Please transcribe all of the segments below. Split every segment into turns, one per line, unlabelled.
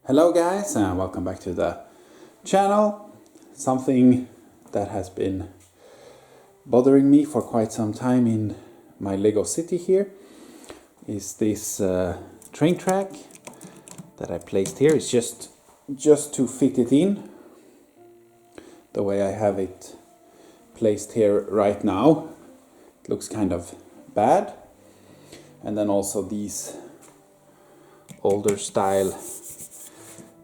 Hello guys, and welcome back to the channel. Something that has been bothering me for quite some time in my Lego city here is this train track that I placed here. It's just to fit it in the way I have it placed here right now. It looks kind of bad. And then also these older style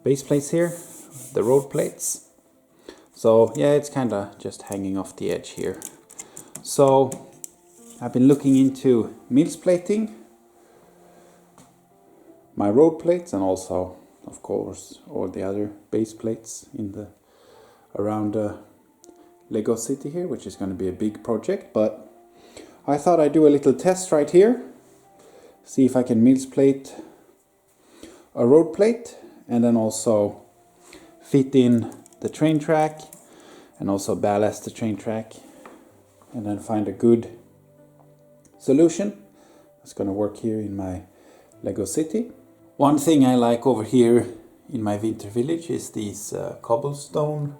base plates here, the road plates. So yeah, it's kind of just hanging off the edge here. So I've been looking into mills plating my road plates, and also of course all the other base plates in the around Lego city here, which is going to be a big project. But I thought I'd do a little test right here, see if I can mills plate a road plate and then also fit in the train track and also ballast the train track, and then find a good solution that's going to work here in my Lego city. One thing I like over here in my winter village is these cobblestone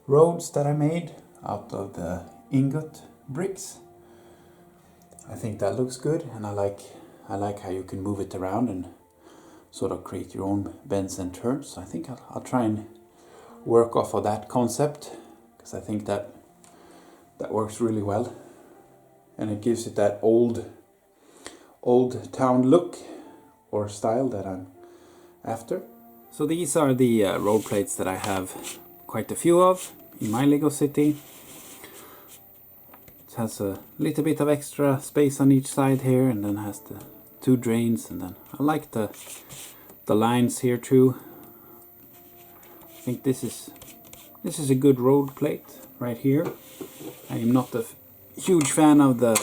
roads that I made out of the ingot bricks. I think that looks good, and I like how you can move it around and sort of create your own bends and turns. So I think I'll try and work off of that concept, because I think that works really well, and it gives it that old town look or style that I'm after. So these are the road plates that I have quite a few of in my Lego city. It has a little bit of extra space on each side here, and then has the two drains, and then I like the lines here too. I think this is a good road plate right here. I am not a huge fan of the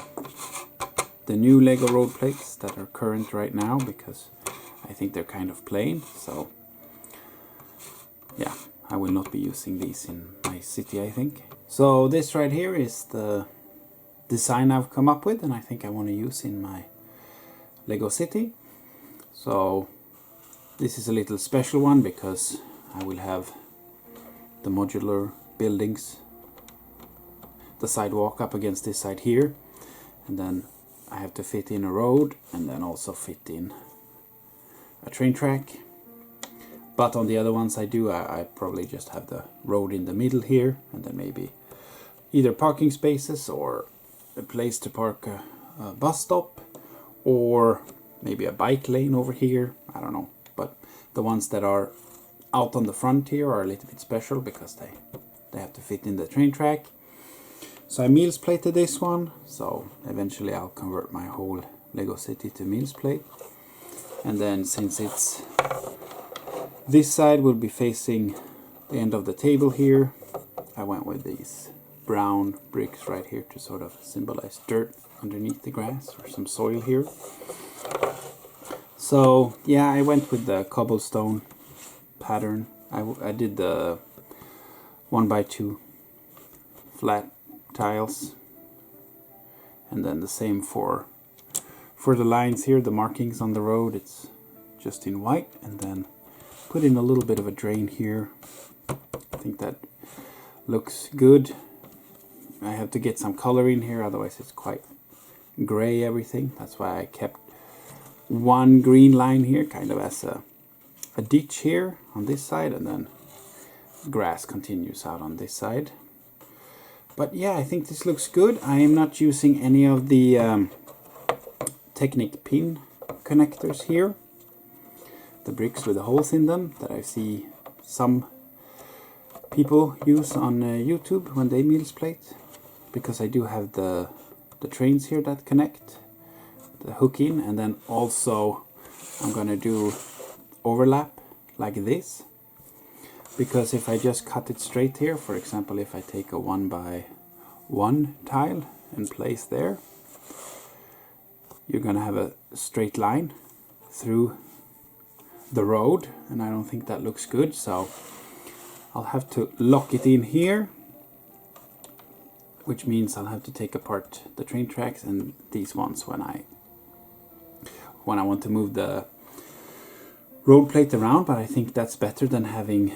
new Lego road plates that are current right now, because I think they're kind of plain. So yeah, I will not be using these in my city, I think. So this right here is the design I've come up with, and I think I want to use in my Lego city. So this is a little special one, because I will have the modular buildings, the sidewalk up against this side here, and then I have to fit in a road and then also fit in a train track. But on the other ones I probably just have the road in the middle here, and then maybe either parking spaces or a place to park a bus stop, or maybe a bike lane over here. I don't know. But the ones that are out on the front here are a little bit special, because they have to fit in the train track. So I mills plated this one, so eventually I'll convert my whole Lego city to mills plate. And then since it's this side will be facing the end of the table here, I went with these brown bricks right here to sort of symbolize dirt underneath the grass, or some soil here. So yeah, I went with the cobblestone pattern. I did the 1x2 flat tiles, and then the same for the lines here, the markings on the road. It's just in white, and then put in a little bit of a drain here. I think that looks good. I have to get some color in here, otherwise it's quite gray everything. That's why I kept one green line here, kind of as a ditch here on this side, and then grass continues out on this side. But yeah, I think this looks good. I am not using any of the Technic pin connectors here, the bricks with the holes in them that I see some people use on YouTube when they mills plate, because I do have the trains here that connect, the hook in, and then also I'm gonna do overlap like this, because if I just cut it straight here, for example, if I take a 1x1 tile and place there, you're gonna have a straight line through the road, and I don't think that looks good. So I'll have to lock it in here, which means I'll have to take apart the train tracks and these ones when I want to move the road plate around, but I think that's better than having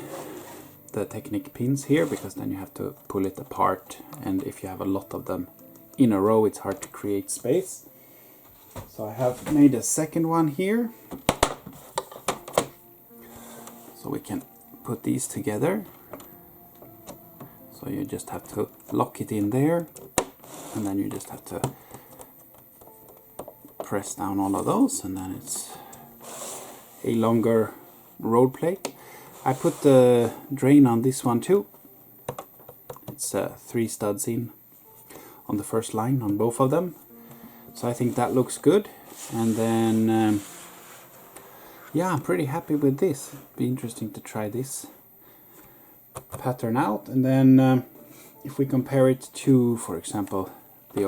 the Technic pins here, because then you have to pull it apart, and if you have a lot of them in a row it's hard to create space. So I have made a second one here, so we can put these together. So you just have to lock it in there, and then you just have to press down all of those, and then it's a longer road plate. I put the drain on this one too. It's 3 studs in on the first line on both of them, so I think that looks good. And then yeah, I'm pretty happy with this. It'd be interesting to try this pattern out. And then if we compare it to, for example, the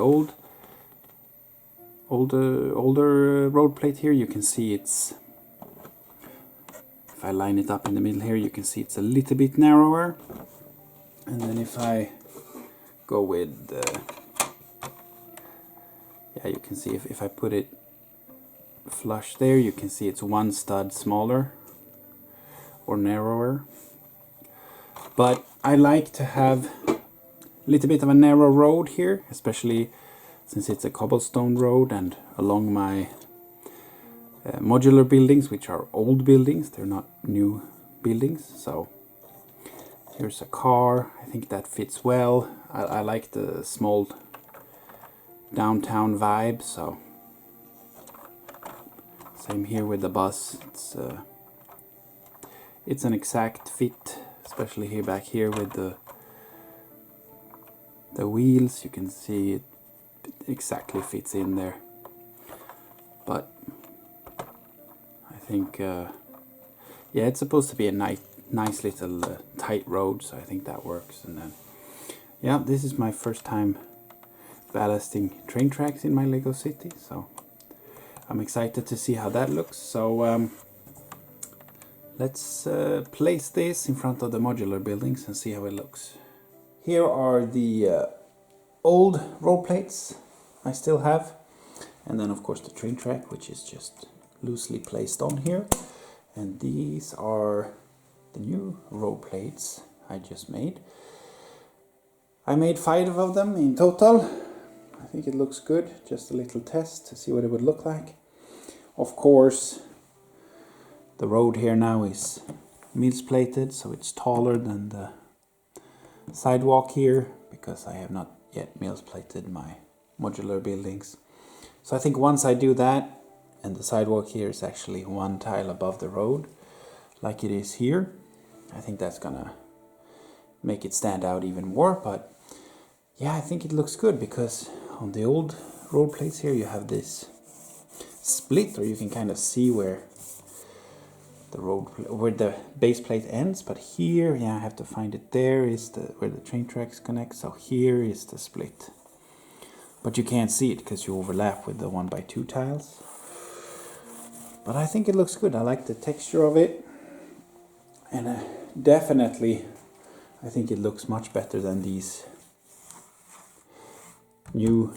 older road plate here, you can see it's, if I line it up in the middle here, you can see it's a little bit narrower. And then if I go with yeah, you can see if I put it flush there, you can see it's 1 stud smaller or narrower. But I like to have a little bit of a narrow road here, especially since it's a cobblestone road, and along my modular buildings, which are old buildings, they're not new buildings. So here's a car, I think that fits well. I like the small downtown vibe, so same here with the bus. It's an exact fit, especially here back here with the wheels. You can see it exactly fits in there. But I think yeah, it's supposed to be a nice little tight road, so I think that works. And then yeah, this is my first time ballasting train tracks in my Lego city, so I'm excited to see how that looks. So let's place this in front of the modular buildings and see how it looks. Here are the old road plates I still have, and then of course the train track, which is just loosely placed on here. And these are the new road plates I just made. I made 5 of them in total. I think it looks good. Just a little test to see what it would look like. Of course, the road here now is mills plated, so it's taller than the sidewalk here, because I have not yet mills plated my modular buildings. So I think once I do that, and the sidewalk here is actually 1 tile above the road, like it is here, I think that's gonna make it stand out even more. But yeah, I think it looks good, because on the old road plates here you have this split, or you can kind of see where the base plate ends. But here, yeah, I have to find it. There is where the train tracks connect. So here is the split, but you can't see it because you overlap with the 1x2 tiles. But I think it looks good. I like the texture of it, and definitely I think it looks much better than these new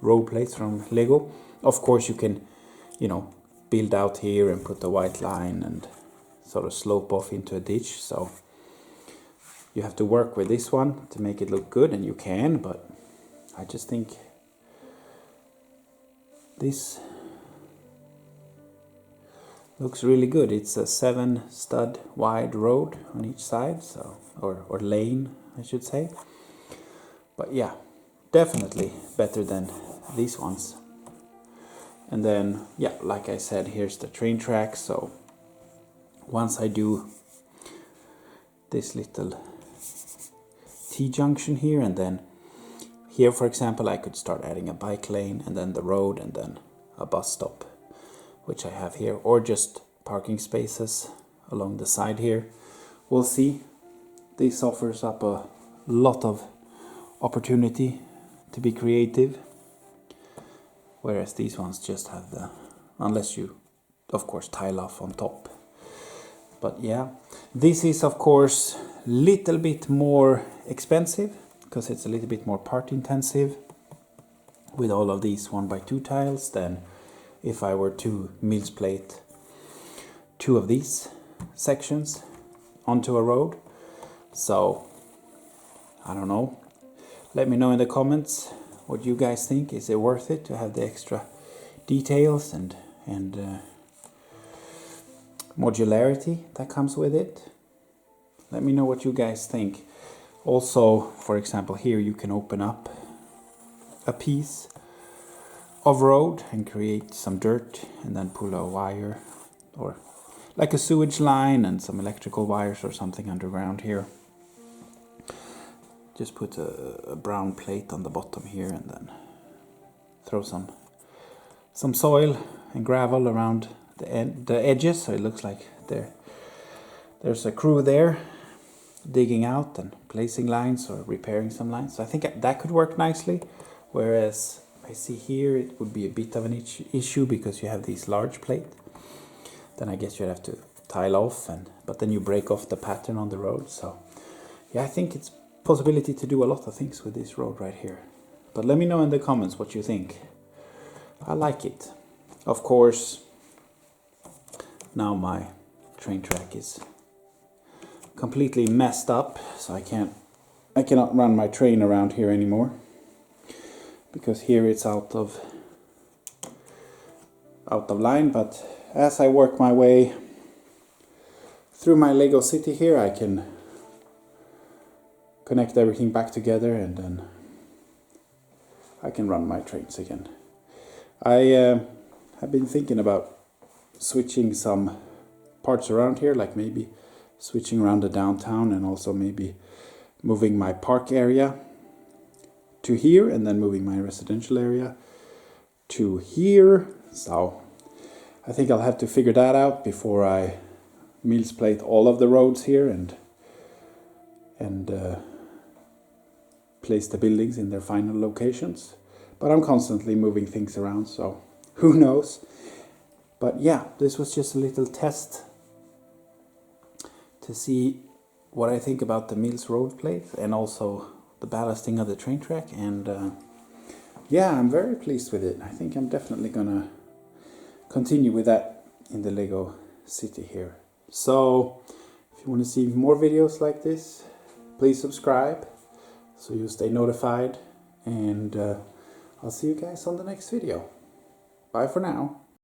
road plates from Lego. Of course you can, you know, build out here and put the white line and sort of slope off into a ditch, so you have to work with this one to make it look good, and you can, but I just think this looks really good. It's a 7 stud wide road on each side, so or lane I should say. But yeah, definitely better than these ones. And then yeah, like I said, here's the train track. So once I do this little T-junction here, and then here for example I could start adding a bike lane, and then the road, and then a bus stop, which I have here, or just parking spaces along the side here. We'll see. This offers up a lot of opportunity to be creative, whereas these ones just have the, unless you of course tile off on top. But yeah, this is of course a little bit more expensive because it's a little bit more part intensive with all of these 1x2 tiles than if I were to mills plate two of these sections onto a road. So I don't know, let me know in the comments what you guys think. Is it worth it to have the extra details and modularity that comes with it? Let me know what you guys think. Also, for example, here you can open up a piece of road and create some dirt and then pull a wire or like a sewage line and some electrical wires or something underground here. Just put a brown plate on the bottom here and then throw some soil and gravel around the edges, so it looks like there's a crew there digging out and placing lines or repairing some lines. So I think that could work nicely. Whereas I see here it would be a bit of an issue because you have these large plates. Then I guess you'd have to tile off, but then you break off the pattern on the road. So yeah, I think it's possibility to do a lot of things with this road right here. But let me know in the comments what you think. I like it. Of course, now my train track is completely messed up, so I cannot run my train around here anymore, because here it's out of line. But as I work my way through my Lego city here, I can connect everything back together and then I can run my trains again. I have been thinking about switching some parts around here, like maybe switching around the downtown and also maybe moving my park area to here and then moving my residential area to here. So I think I'll have to figure that out before I mills plate all of the roads here and place the buildings in their final locations. But I'm constantly moving things around, so who knows. But yeah, this was just a little test to see what I think about the mills road plate and also the ballasting of the train track. And yeah, I'm very pleased with it. I think I'm definitely gonna continue with that in the Lego city here. So if you want to see more videos like this, please subscribe so you stay notified, and I'll see you guys on the next video. Bye for now.